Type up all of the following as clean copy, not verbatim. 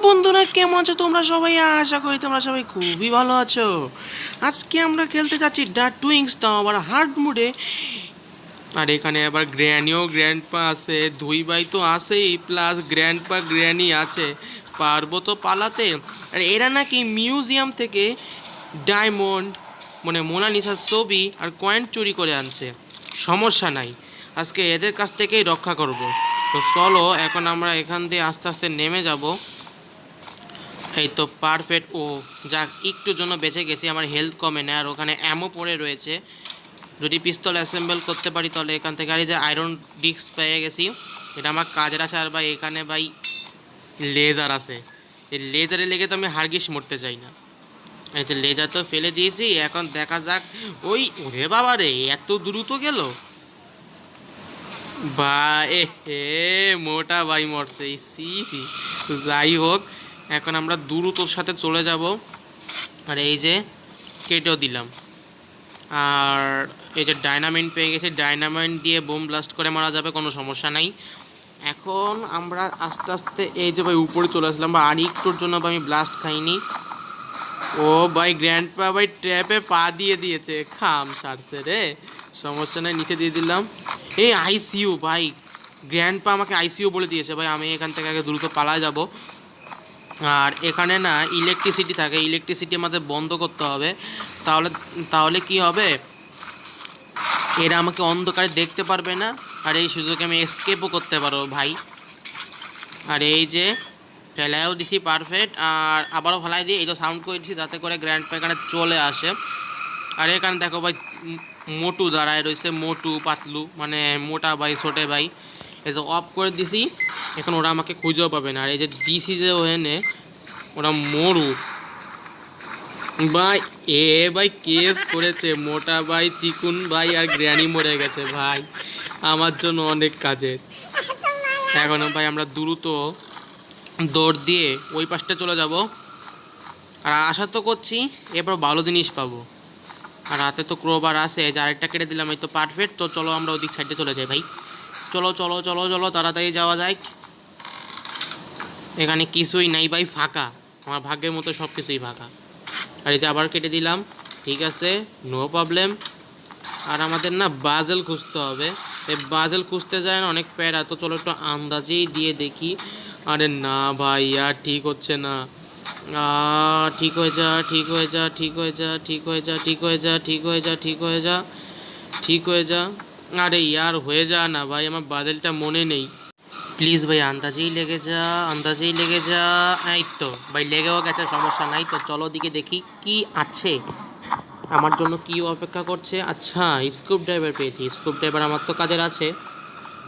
বন্ধুরা, কেমন আছো তোমরা সবাই? আশা করি তোমরা সবাই খুবই ভালো আছো। আজকে আমরা খেলতে যাচ্ছি দ্য টুইংস, তাও আবার হার্ড মোডে। আর এখানে আবার গ্র্যানিও গ্র্যান্ডপা আছে, দুই ভাই তো আছেই, প্লাস গ্র্যান্ডপা গ্র্যানি আছে। পারবো তো পালাতে? আর এরা নাকি মিউজিয়াম থেকে ডায়মন্ড মানে মোনালিসার ছবি আর কয়েন চুরি করে আনছে। সমস্যা নাই, আজকে এদের কাছ থেকেই রক্ষা করব। তো চলো এখন আমরা এখান দিয়ে আস্তে আস্তে নেমে যাব। এই তো পারফেক্ট। ও যাক, একটু জন্য বেঁচে গেছি, আমার হেলথ কমে না। আর ওখানে অ্যামো পড়ে রয়েছে, যদি পিস্তল অ্যাসেম্বল করতে পারি তাহলে এখান থেকে। আর এই যে আয়রন ডিস্ক পেয়ে গেছি, এটা আমার কাজের আছে। আর ভাই এখানে ভাই লেজার আছে, এই লেজারে লেগে তো আমি হারগিস মরতে চাই না। এই তো লেজার তো ফেলে দিয়েছি, এখন দেখা যাক। ওই ওরে বাবা রে, এত দ্রুত গেল বা এ হে, মোটা ভাই মরছে সি। যাই হোক, এখন আমরা দ্রুতর সাথে চলে যাব। আর এই যে কেটেও দিলাম। আর এই যে ডাইনামাইট পেয়ে গেছে, ডাইনামাইট দিয়ে বোম ব্লাস্ট করে মারা যাবে, কোনো সমস্যা নাই। এখন আমরা আস্তে আস্তে এই যে ভাই উপরে চলে আসলাম। বা আর একটুর জন্য আমি ব্লাস্ট খাইনি। ও ভাই গ্র্যান্ডপা ভাই ট্র্যাপে পা দিয়ে দিয়েছে, খাম সারছে রে। সমস্যা নেই, নিচে দিয়ে দিলাম। এই আইসিইউ ভাই, গ্র্যান্ডপা আমাকে আইসিইউ বলে দিয়েছে ভাই। আমি এখান থেকে আগে দ্রুত পালায় যাব। আর এখানে না ইলেকট্রিসিটি থাকে, ইলেকট্রিসিটি আমাদের বন্ধ করতে হবে। তাহলে তাহলে কি হবে, এরা আমাকে অন্ধকারে দেখতে পারবে না, আর এই সুযোগে আমি এসকেপও করতে পারবো ভাই। আর এই যে ফেলাইও দিছি পারফেক্ট, আর আবারও ফেলাই দিয়ে এই তো সাউন্ড করে দিছি যাতে করে গ্র্যান্ডপা এখানে চলে আসে। আর এখানে দেখো ভাই মোটু দাঁড়ায় রয়েছে, মোটু পাতলু মানে মোটা ভাই ছোটে ভাই। এই তো অফ করে দিছি, এখন ওরা আমাকে খুঁজেও পাবে না। আর এই যে ডিসি যে ওখানে ওরা মরু ভাই, এ ভাই কেস করেছে মোটা ভাই, চিকুন ভাই আর গ্র্যানি মরে গেছে ভাই, আমার জন্য অনেক কাজের। এখন ভাই আমরা দ্রুত দৌড় দিয়ে ওই পাশটা চলে যাব। আর আশা তো করছি এরপর ভালো জিনিস পাবো। আর হাতে তো ক্রোবার আছে, যে আরেকটা কেটে দিলাম, এই তো পারফেক্ট। তো চলো আমরা ওদিক সাইডে চলে যাই ভাই, চলো চলো চলো চলো তাড়াতাড়ি যাওয়া যায়। এখানে কিছুই নাই ভাই, ফাঁকা, আমার ভাগ্যের মতো সব কিছুই ফাঁকা। আর এই যে আবার কেটে দিলাম, ঠিক আছে, নো প্রবলেম। আর আমাদের না বাজেল খুঁজতে হবে, এই বাজেল খুঁজতে যায় না অনেক প্যারা। তো চলো একটু আন্দাজেই দিয়ে দেখি। আরে না ভাই, আর ঠিক হচ্ছে না। ঠিক হয়ে যা, ঠিক হয়ে যা, ঠিক হয়ে যা, ঠিক হয়ে যা, ঠিক হয়ে যা, ঠিক হয়ে যা, ঠিক হয়ে যা, ঠিক হয়ে যা। আরে ইয়ার হয়ে যা না ভাই, আমার বাজেলটা মনে নেই। প্লিজ ভাই আন্দাজেই লেগে যা, আন্দাজেই লেগে যা। এই তো ভাই লেগেও গেছে, সমস্যা নাই। তো চলো দিকে দেখি কি আছে, আমার জন্য কি অপেক্ষা করছে। আচ্ছা স্ক্রুপ ড্রাইভার পেয়েছি, স্ক্রুপ ড্রাইভার আমার তো কাজের আছে,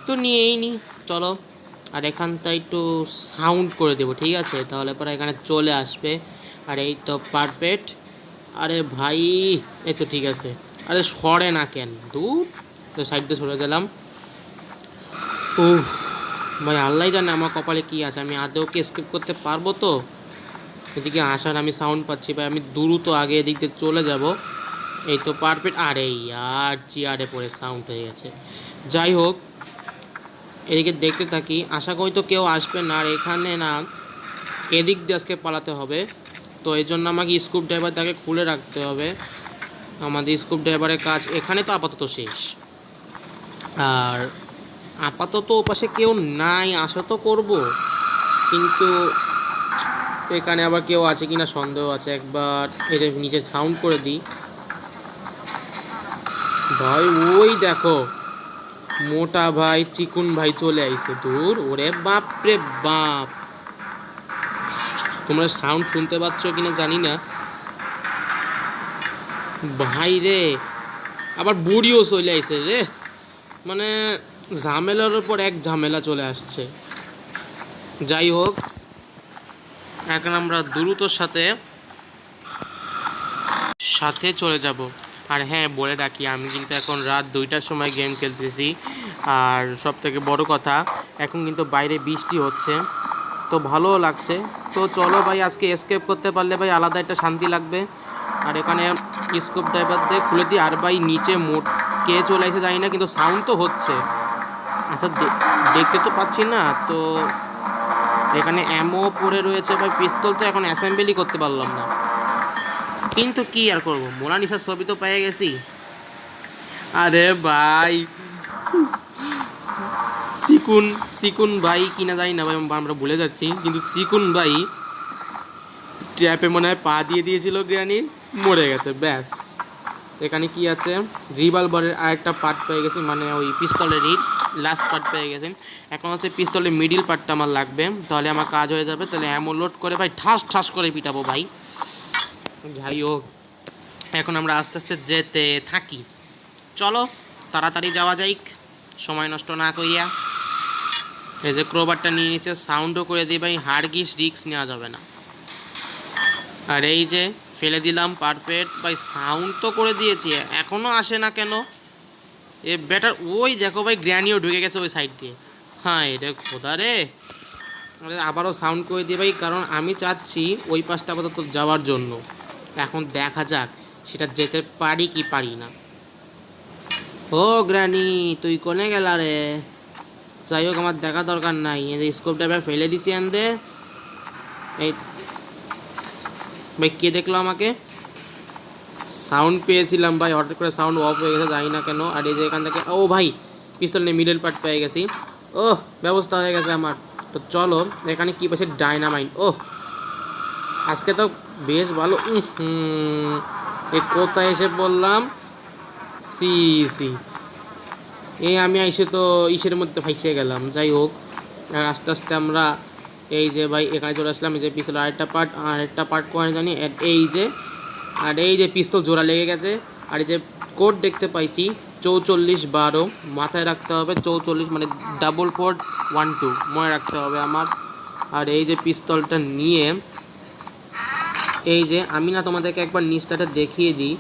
তো নিয়েই নি চলো। আর এখানটা একটু সাউন্ড করে দেবো, ঠিক আছে, তাহলে পরে এখানে চলে আসবে। আর এই তো পারফেক্ট। আরে ভাই এই তো ঠিক আছে। আরে সরে না কেন, দূর। তো সাইড দিয়ে সরে গেলাম। উফ ভাই আল্লাহ জানে আমার কপালে কি আছে, আমি আদৌ কি স্কিপ করতে পারবো? তো এদিকে আসার আমি সাউন্ড পাচ্ছি ভাই, আমি দ্রুত আগে এদিক দিয়ে চলে যাব। এই তো পারফেক্ট। আরে ইয়ার চেয়ারে পরে সাউন্ড হয়ে গেছে। যাই হোক, এদিকে দেখতে থাকি, আশা করি তো কেউ আসবে না। আর এখানে না এদিক দিয়ে আজকে পালাতে হবে, তো এই জন্য আমাকে স্ক্রুপ ড্রাইভার তাকে খুলে রাখতে হবে। আমাদের স্ক্রুপ ড্রাইভারের কাজ এখানে তো আপাতত শেষ। আর আপাতত ওপাশে কেউ নাই, আশা তো করবো, কিন্তু এখানে আবার কেউ আছে কিনা সন্দেহ আছে। একবার এর নিচে সাউন্ড করে দিই ভাই। ওই দেখো মোটা ভাই চিকুন ভাই চলে আইছে, দূর। ওরে বাপ রে বাপ, তোমরা সাউন্ড শুনতে পাচ্ছ কিনা জানি না ভাই রে। আবার বুড়িও চলে আইছে রে, মানে ঝামেলার উপর এক ঝামেলা চলে আসছে। যাই হোক, এখন আমরা দ্রুতর সাথে সাথে চলে যাব। আর হ্যাঁ বলে রাখি, আমি কিন্তু এখন রাত 2টার সময় গেম খেলতেছি। আর সব থেকে বড় কথা, এখন কিন্তু বাইরে বৃষ্টি হচ্ছে, তো ভালোও লাগছে। তো চলো ভাই, আজকে এসকেপ করতে পারলে ভাই আলাদা একটা শান্তি লাগবে। আর এখানে স্কুপ ড্রাইভার দিয়ে খুলে দিই। আর ভাই নিচে কে চলে আসে জানি না, কিন্তু সাউন্ড তো হচ্ছে। আচ্ছা দেখতে তো পাচ্ছি না, তো এখানে অ্যামো পড়ে রয়েছে ভাই, পিস্তল তো এখন অ্যাসেম্বলি করতে পারলাম না, কিন্তু কি আর করবো, মোনালিসার ছবি তো পেয়ে গেছি। আরে ভাই চিকুন চিকুন ভাই কিনা জানি না ভাই, আমরা ভুলে যাচ্ছি, কিন্তু চিকুন ভাই ট্র্যাপে মনে হয় পা দিয়ে দিয়েছিল গ্রানির, মরে গেছে ব্যাস। এখানে কি আছে, রিভলভারের আরেকটা পার্ট পেয়ে গেছি, মানে ওই পিস্তলেরই লাস্ট পার্ট পেয়ে গেছেন। এখন হচ্ছে পিস্তলের মিডিল পার্টটা আমার লাগবে, তাহলে আমার কাজ হয়ে যাবে। তাহলে অ্যামো লোড করে ভাই ঠাস ঠাস করে পিটাবো ভাই। যাই হোক, এখন আমরা আস্তে আস্তে যেতে থাকি, চলো তাড়াতাড়ি যাওয়া যাইক, সময় নষ্ট না করিয়া। এই যে ক্রোবারটা নিয়ে নিচ্ছে, সাউন্ডও করে দিই ভাই, হারগিস রিক্স নেওয়া যাবে না। আর এই যে ফেলে দিলাম, পারফেক্ট ভাই, সাউন্ড তো করে দিয়েছি, এখনও আসে না কেন এ বেটার। ওই দেখো ভাই গ্র্যানিও ঢুকে গেছে ওই সাইড দিয়ে, হ্যাঁ এটা খোদা রে। আবারও সাউন্ড করে দিই ভাই, কারণ আমি চাচ্ছি ওই পাশটা আপাতত যাওয়ার জন্য। এখন দেখা যাক সেটা যেতে পারি কি পারি না। ও গ্র্যানি তুই কোনে গেলা রে? যাই হোক আমার দেখা দরকার নাই, এই যে স্কোপটা এবার ফেলে দিছি আনতে। এই ভাই কে দেখলো আমাকে? সাউন্ড পেয়েছিলাম ভাই, হঠাৎ করে সাউন্ড অফ হয়ে গেছে, জানি না কেন। আর এই যে এখান থেকে, ও ভাই পিস্তল নিয়ে মিডল পার্ট পেয়ে গেছি, ও ব্যবস্থা হয়ে গেছে আমার। তো চলো এখানে কি পাচ্ছে, ডাইনামাইট। ও আজকে তো বেশ ভালো। এ কোথায় এসে বললাম, সি সি এই আমি এসে তো ইসের মধ্যে ফাইসে গেলাম। যাই হোক, আর আস্তে আস্তে আমরা এই যে ভাই এখানে চলে আসলাম। এই যে পিস্তল আরেকটা পার্ট করে জানি, এই যে আর এই যে পিস্তল জোড়া লেগে গেছে। আর এই যে কোড দেখতে পাইছি 4412, মাথায় রাখতে হবে 44, মানে 4412 মনে রাখতে হবে আমার। আর এই যে পিস্তলটা নিয়ে, এই যে আমি না তোমাদেরকে একবার নিচটাতে দেখিয়ে দিই,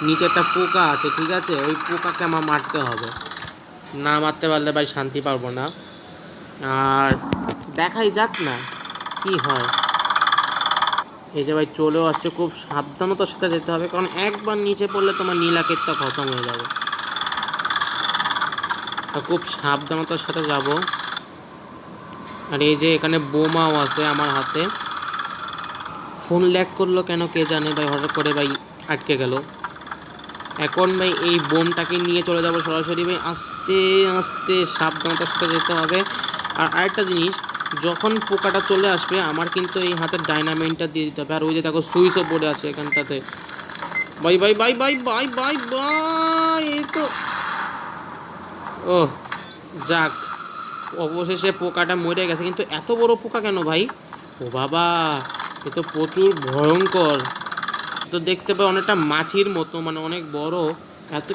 নিচে একটা পোকা আছে, ঠিক আছে, ওই পোকাকে আমার মারতে হবে, না মারতে পারলে ভাই শান্তি পারবো না। আর দেখাই যাক না কি হয়। এই যে ভাই চলেও আসছে, খুব সাবধানতার সাথে যেতে হবে, কারণ একবার নিচে পড়লে তোমার নীলাকেতটা খতম হয়ে যাবে। খুব সাবধানতার সাথে যাব। আর এই যে এখানে বোমাও আছে আমার হাতে। ফোন ল্যাগ করলো কেন কে জানে ভাই, হঠাৎ করে ভাই আটকে গেল। এখন ভাই এই বোমটাকে নিয়ে চলে যাব সরাসরি ভাই, আস্তে আস্তে সাবধানতার সাথে যেতে হবে। আর আরেকটা জিনিস, যখন পোকাটা চলে আসবে আমার কিন্তু এই হাতের ডাইনামাইটটা দিয়ে দিতে হবে। আর ওই যে দেখো সুইচও পড়ে আছে এখানটাতে, bye bye bye bye bye bye bye. এই তো ও যাক, অবশেষে পোকাটা মরে গেছে। কিন্তু এত বড় পোকা কেন ভাই? ও বাবা, এ তো প্রচুর ভয়ঙ্কর। তো দেখতে পাই অনেকটা মাছির মতো, মানে অনেক বড়।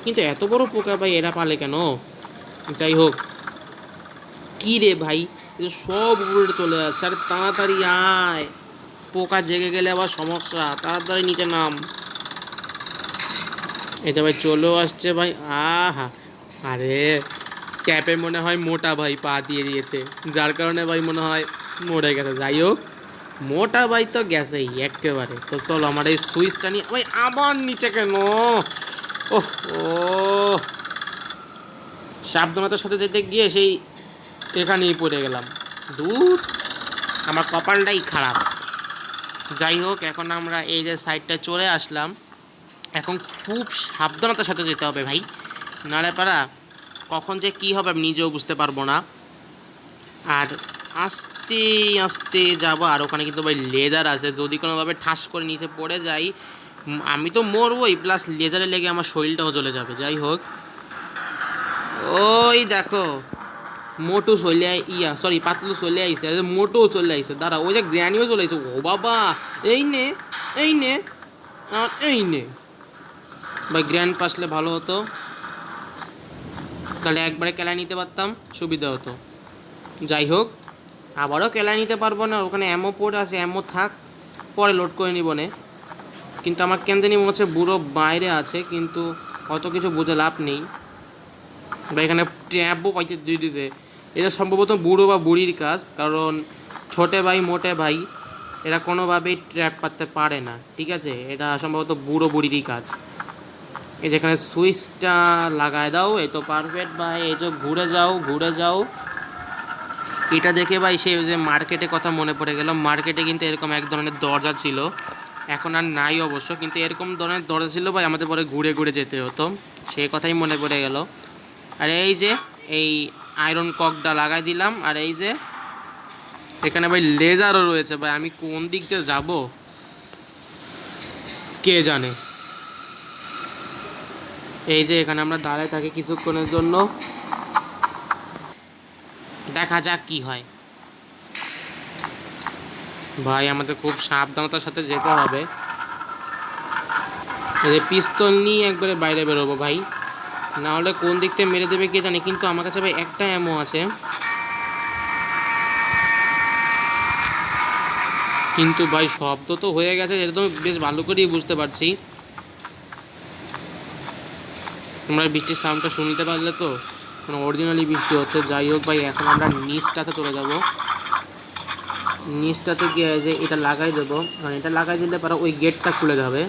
কিন্তু এত বড় পোকা ভাই এরা পালে কেন? যাই হোক, কি রে ভাই সব উপরে চলে যাচ্ছে। আরে তাড়াতাড়ি আয়, পোকা জেগে গেলে আবার সমস্যা, তাড়াতাড়ি নিচে নাম। এটা ভাই চলেও আসছে ভাই, আহা। আরে ক্যাপে মনে হয় মোটা ভাই পা দিয়ে দিয়েছে, যার কারণে ভাই মনে হয় মরে গেছে। যাই হোক, মোটা ভাই তো গেছেই একেবারে। তো চলো আমার এই সুইচটা নিয়ে, ভাই আবার নিচে কেন? ওহ ও, সাবধানতার সাথে যেতে গিয়ে সেই এখানেই পড়ে গেলাম, দূর আমার কপালটাই খারাপ। যাই হোক, এখন আমরা এই যে সাইডটা চলে আসলাম। এখন খুব সাবধানতার সাথে যেতে হবে ভাই, নালে পারা কখন যে কি হবে আমি নিজেও বুঝতে পারবো না। আর আস্তে আস্তে যাব। আর ওখানে কিন্তু ভাই লেজার আছে, যদি কোনোভাবে ঠাস করে নিচে পড়ে যাই আমি তো মরবই, প্লাস লেজারে লেগে আমার শরীরটাও চলে যাবে। যাই হোক, ওই দেখো মোটু চলে সরি পাতলু চলে আইসে, মোটুও চলে আইসে, দাঁড়া ওই যে গ্র্যানিও চলে আইসে। ও বাবা, এই নে এই নে আর এই নে ভাই, গ্র্যান্ড পাসলে ভালো হতো, তাহলে একবারে কেলায় নিতে পারতাম, সুবিধা হতো। যাই হোক, আবারও কেলায় নিতে পারবো না, ওখানে অ্যামো পড়ে আছে, অ্যামো থাক পরে লোড করে নিব নে। কিন্তু আমার কেন জানি মনে হচ্ছে বুড়ো বাইরে আছে, কিন্তু অত কিছু বুঝে লাভ নেই বা এখানে ট্যাবও পাইতে দিয়ে দিয়েছে। এটা সম্ভবত বুড়ো বা বুড়ির কাজ, কারণ ছোটে ভাই মোটে ভাই এরা কোনোভাবেই ট্র্যাপ পাততে পারে না, ঠিক আছে, এটা সম্ভবত বুড়ো বুড়িরই কাজ। এই যেখানে সুইচটা লাগায় দাও, এই তো পারফেক্ট ভাই। এই যে ঘুরে যাও ঘুরে যাও, এটা দেখে ভাই সেই যে মার্কেটে কথা মনে পড়ে গেল। মার্কেটে কিন্তু এরকম এক ধরনের দরজা ছিল, এখন আর নাই অবশ্য, কিন্তু এরকম ধরনের দরজা ছিল ভাই, আমাদের পরে ঘুরে ঘুরে যেতে হতো, সেই কথাই মনে পড়ে গেল। আর এই যে এই আয়রন ককটা লাগাই দিলাম, আর এই যে এখানে ভাই লেজারও রয়েছে ভাই, আমি কোন দিক দিয়ে যাব কে জানে। এই যে এখানে আমরা দাঁড়ায় থাকি কিছুক্ষণের জন্য, দেখা যাক কি হয়। ভাই আমাদের খুব সাবধানতার সাথে যেতে হবে, এই যে পিস্তল নিয়ে একবারে বাইরে বেরোবো ভাই, না হলে কোন দিক থেকে মেরে দেবে কে জানে। কিন্তু আমার কাছে ভাই একটা অ্যামো আছে, কিন্তু ভাই শব্দ তো হয়ে গেছে, এটা তো বেশ ভালো করেই বুঝতে পারছি। তোমরা বৃষ্টির সাউন্ডটা শুনতে পারলে তো, মানে অরিজিনালি বৃষ্টি হচ্ছে। যাই হোক ভাই, এখন আমরা নিচটাতে চলে যাব, নিচটাতে গিয়ে যে এটা লাগাই দেবো, মানে এটা লাগাই দিলে পরে ওই গেটটা খুলে যাবে।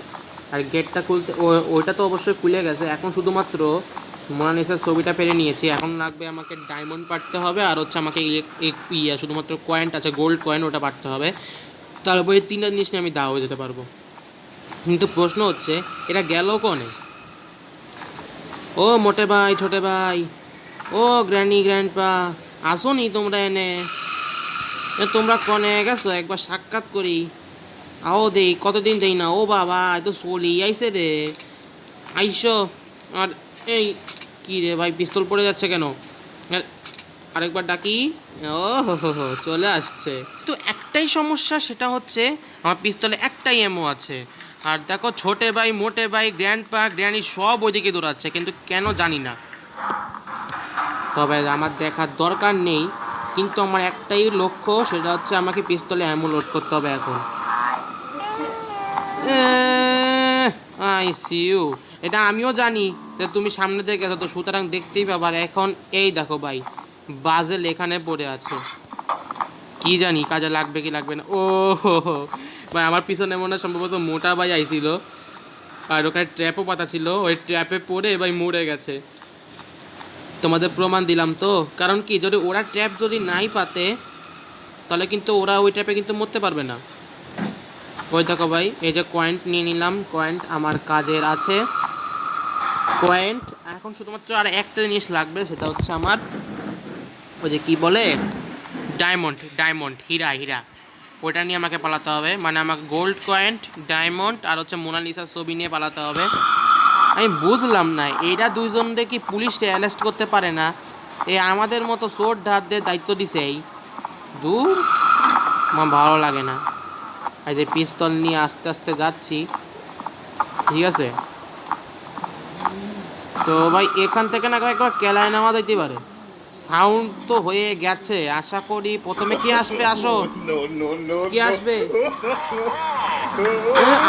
আর গেটটা খুলতে ওইটা তো অবশ্যই খুলে গেছে, এখন শুধুমাত্র মোনালিসার ছবিটা পেরে নিয়েছি। এখন লাগবে আমাকে ডায়মন্ড পাড়তে হবে, আর হচ্ছে আমাকে শুধুমাত্র কয়েন আছে, গোল্ড কয়েন, ওটা পাড়তে হবে। তারপরে 3টা জিনিস নিয়ে আমি দাও হয়ে যেতে পারবো। কিন্তু প্রশ্ন হচ্ছে এটা গেল কনে? ও মোটে ভাই, ছোটে ভাই, ও গ্র্যান্ডি গ্র্যান্ডপা, আসো নি তোমরা এনে, তোমরা কনে গেছো একবার সাক্ষাৎ করি, আও দেই, কতদিন দেই না। ও বাবা, এত চলি আইসে রে, আইসো। আর এই কি রে ভাই, পিস্তল পড়ে যাচ্ছে কেন? আরেকবার ডাকি, ও হো চলে আসছে। তো একটাই সমস্যা, সেটা হচ্ছে আমার পিস্তলে একটাই এমও আছে। আর দেখো ছোটে ভাই, মোটে ভাই, গ্র্যান্ডপা, গ্র্যানি সব ওইদিকে দৌড়াচ্ছে, কিন্তু কেন জানি না। তবে আমার দেখার দরকার নেই, কিন্তু আমার একটাই লক্ষ্য, সেটা হচ্ছে আমাকে পিস্তলে অ্যামো লোড করতে হবে এখন। আই সি ইউ, এটা আমিও জানি যে তুমি সামনে থেকে গেছো, তো সুতরাং দেখতেই পাবার। এখন এই দেখো ভাই, বাজেল এখানে পড়ে আছে, কি জানি কাজে লাগবে কি লাগবে না। ও ভাই, আমার পিছনে মনে হয় সম্ভবত মোটা ভাই আইছিল, আর ওখানে ট্র্যাপও পাতা ছিল, ওই ট্র্যাপে পড়ে ভাই মরে গেছে। তোমাদের প্রমাণ দিলাম তো, কারণ কি, যদি ওরা ট্র্যাপ যদি নাই পাতে, তাহলে কিন্তু ওরা ওই ট্র্যাপে কিন্তু মরতে পারবে না। ওই দেখো ভাই, এই যে কয়েন্ট নিয়ে নিলাম, কয়েন্ট আমার কাজের আছে। কয়েন্ট এখন শুধুমাত্র আর একটা জিনিস লাগবে, সেটা হচ্ছে আমার ওই যে কি বলে, ডায়মন্ড, ডায়মন্ড, হীরা, হীরা, ওইটা নিয়ে আমাকে পালাতে হবে। মানে আমাকে গোল্ড কয়েন্ট, ডায়মন্ড আর হচ্ছে মোনালিসার ছবি নিয়ে পালাতে হবে। আমি বুঝলাম না, এরা দুইজনকে কি পুলিশটা অ্যারেস্ট করতে পারে না? আমাদের মতো চোর ধারদের দায়িত্ব দিছে, এই দূর, আমার ভালো লাগে না। এই যে পিস্তল নিয়ে আস্তে আস্তে যাচ্ছি, ঠিক আছে? তো ভাই এখান থেকে না একবার কেলায় নেওয়া যেতে পারে। সাউন্ড তো হয়ে গেছে, আশা করি প্রথমে কি আসবে, আসো, কি আসবে?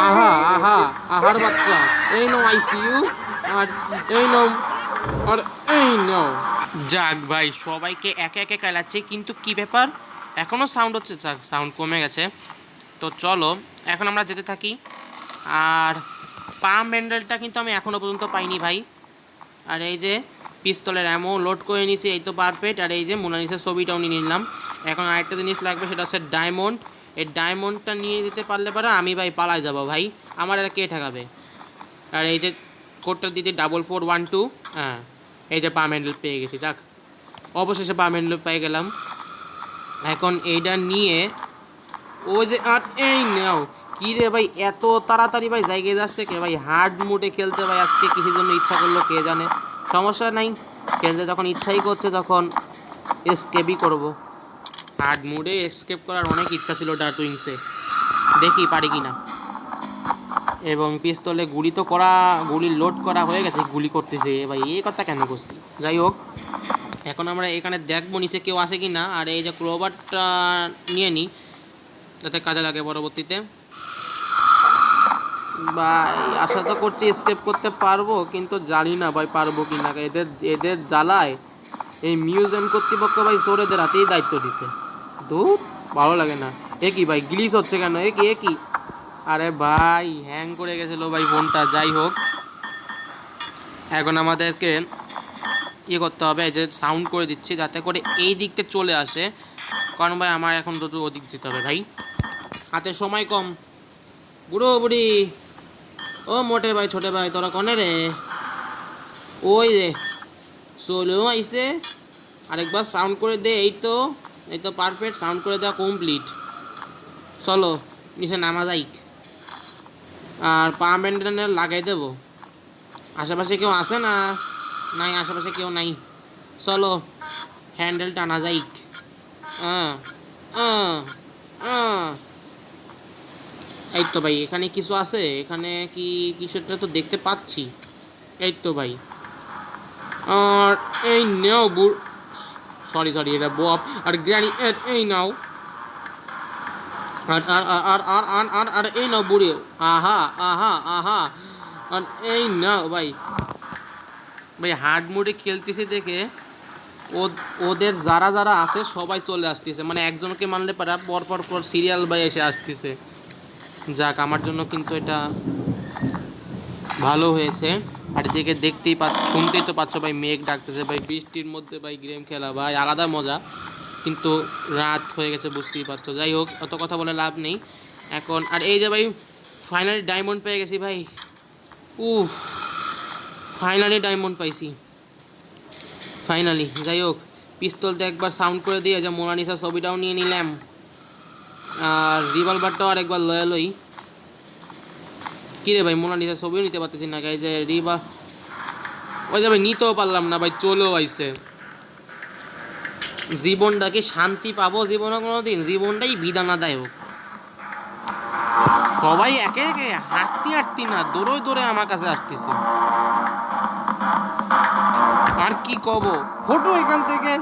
আহা আহা, আহার বাচ্চা, এই নো আইসিইউ, আর এই নো, আর এই নো। যাক ভাই, সবাইকে একে একে কেলাচ্ছে, কিন্তু কি ব্যাপার, এখনও সাউন্ড হচ্ছে? যাক, সাউন্ড কমে গেছে। তো চলো এখন আমরা যেতে থাকি। আর পাম হ্যান্ডেলটা কিন্তু আমি এখনও পর্যন্ত পাইনি ভাই। আর এই যে পিস্তলের অ্যামো লোড করে নিয়েছি, এই তো পারফেক্ট। আর এই যে মোনালিসার ছবিটাও নিয়ে নিলাম। এখন আরেকটা জিনিস লাগবে, সেটা হচ্ছে ডায়মন্ড। এই ডায়মন্ডটা নিয়ে দিতে পারলে পরে আমি ভাই পালাই যাব ভাই, আমার আর কে ঠেকাবে। আর এই যে কোডটা দিতে 4412, হ্যাঁ, এই যে পাম হ্যান্ডেল পেয়ে গেছি। যাক, অবশেষে পাম হ্যান্ডেল পেয়ে গেলাম। এখন এইটা নিয়ে ওই যে, আর এই নাও। কী রে ভাই, এত তাড়াতাড়ি ভাই জায়গায় যাচ্ছে কে ভাই? হার্ড মুডে খেলতে ভাই আজকে কিসের জন্য ইচ্ছা করলো কে জানে। সমস্যা নাই, খেলতে যখন ইচ্ছাই করছে তখন এসকেপই করব। হার্ড মুডে এসকেপ করার অনেক ইচ্ছা ছিল ডার্ক উইংসে, দেখি পারি কি না। এবং পিস্তলে গুলি তো করা, গুলি লোড করা হয়ে গেছে, গুলি করতেছে ভাই, এই কথা কেন করছি? যাই হোক, এখন আমরা এখানে দেখবো নিচে কেউ আসে কি না। আর এই যে ক্রোবারটা নিয়ে নিই, যাতে কাজে লাগে পরবর্তীতে। ভাই আশা তো করছি এসকেপ করতে পারবো, কিন্তু জানি না ভাই পারবো কি না। এদের জ্বালায় এই মিউজিয়াম কর্তৃপক্ষ ভাই চোরেদের হাতেই দায়িত্ব দিছে। দূর, ভালো লাগে না। এ কি ভাই, গ্লিচ হচ্ছে কেন? এ কি? আরে ভাই হ্যাং করে গেছিলো ভাই ফোনটা। যাই হোক, এখন আমাদেরকে ইয়ে করতে হবে, এই যে সাউন্ড করে দিচ্ছি যাতে করে এই দিকতে চলে আসে। কারণ ভাই আমার এখন দ্রুত ওদিক যেতে হবে ভাই, হাতে সময় কম। বুড়ো বুড়ি, ও মোটে ভাই ছোটে ভাই তোরা কনে রে? ওই রে চলেও আইসে, আরেকবার সাউন্ড করে দে। এই তো পারফেক্ট সাউন্ড করে দেওয়া কমপ্লিট। চলো নিচে নামা যাইক, আর পা ব্যান্ডেল লাগাই দেবো। আশেপাশে কেউ আসে না? নাই, আশেপাশে কেউ নাই। চলো হ্যান্ডেল টানা যাইক। এই তো ভাই এখানে কিছু আছে, এখানে কি কিছুটা তো দেখতে পাচ্ছি। এই তো ভাই, আর এই নাও সরি এটা বব আর গ্র্যানি, এই নাও। আর আর আর আর আর আর আর এই নাও বুড়ি, আহা আহা আহা। আর এই নাও ভাই হার্ড মোডে খেলতেছে দেখে ওদের যারা যারা আছে সবাই চলে আসতেছে, মানে একজনকে মানলে পারা পর সিরিয়াল ভাই এসে আসতেছে। যাক, আমার জন্য কিন্তু এটা ভালো হয়েছে। আর এদিকে শুনতেই তো পাচ্ছ ভাই, মেঘ ডাকতেছে ভাই, বৃষ্টির মধ্যে ভাই গেম খেলা ভাই আলাদা মজা। কিন্তু রাত হয়ে গেছে বুঝতেই পারছো। যাই হোক, অত কথা বলে লাভ নেই এখন। আর এই যে ভাই ফাইনালি ডায়মন্ড পেয়ে গেছি ভাই। ফাইনালি ডায়মন্ড পাইছি ফাইনালি। যাই হোক, পিস্তলটা একবার সাউন্ড করে দিয়ে যে মোনালিসা ছবিটাও নিয়ে নিলাম, আর রিভলভারটাও আর একবার লই। কিরে ভাই মোনালিসা ছবিও নিতে পারতেছি না, এই যে ওই যে ভাই নিতেও পারলাম না ভাই, চলেও আইসে। জীবনটা কি শান্তি পাবো জীবনে কোনোদিন? জীবনটাই বিধানাদায়ক। সবাই একে একে হাঁটতি না দৌড়ে আমার কাছে আসতেছে। আর কি কব, ফটো এখান থেকে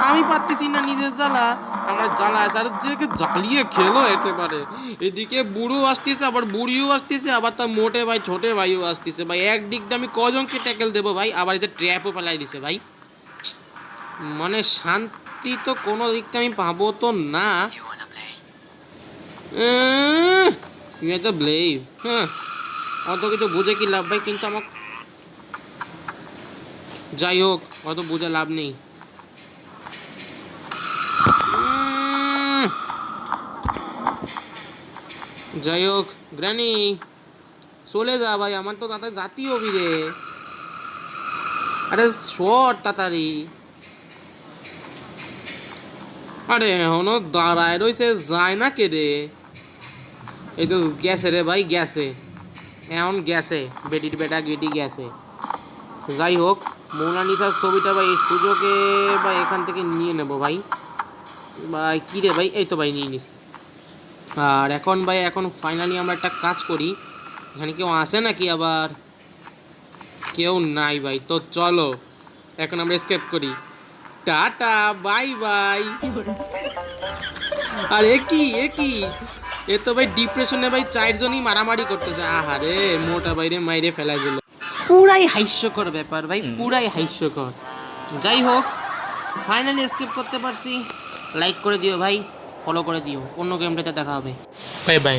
আমি পারতেছি না, নিজের জ্বালা আমার জ্বালা আছে। আর যে জ্বালিয়ে খেলো একেবারে। এদিকে বুড়ো আসতেছে, আবার বুড়িও আসতেছে, আবার তার মোটে ভাই ছোটে ভাইও আসতেছে ভাই। একদিক দিয়ে আমি কজনকে ট্যাকেল দেবো ভাই, আবার এই যে ট্র্যাপও ফেলাই দিছে ভাই। মানে শান্তি তো কোনো দিক থেকে আমি পাবো তো না। তো ব্লেভ, হ্যাঁ অত কিছু বুঝে কি লাভ ভাই? কিন্তু আমার যাই হোক, অত বুঝে লাভ নেই। যাই হোক গ্র্যানি চলে যা ভাই, আমার তো তাতে জাতি হবি রে। আরে শর্ট তাড়াতাড়ি। আরে এখনো দাঁড়ায় রয়েছে, যায় না কে রে? এই তো গেছে রে ভাই, গেছে এখন, গেছে বেটির বেটা গেটি গেছে। যাই হোক, মোনালিসার ছবিটা ভাই এই সুযোগে ভাই এখান থেকে নিয়ে নেবো ভাই। ভাই কী রে ভাই, এই তো ভাই নিয়ে নিস। আর এখন ভাই ফাইনালি আমরা একটা কাজ করি। এখানে কেউ আসে নাকি? আবার কেউ নাই ভাই, তো চলো এখন আমরা এসকেপ করি। Tata bye bye. আর এ তো ভাই ডিপ্রেশনে ভাই 4 জনই মারামারি করতেছে। আহারে মোটা বাইরে মাইরে ফেলা গেল। পুরাই হাস্যকর ব্যাপার ভাই, পুরাই হাস্যকর। যাই হোক, ফাইনালি এসকেপ করতে পারছি। লাইক করে দিও ভাই, ফলো করে দিও। অন্য গেমটাতে দেখা হবে। Bye bye.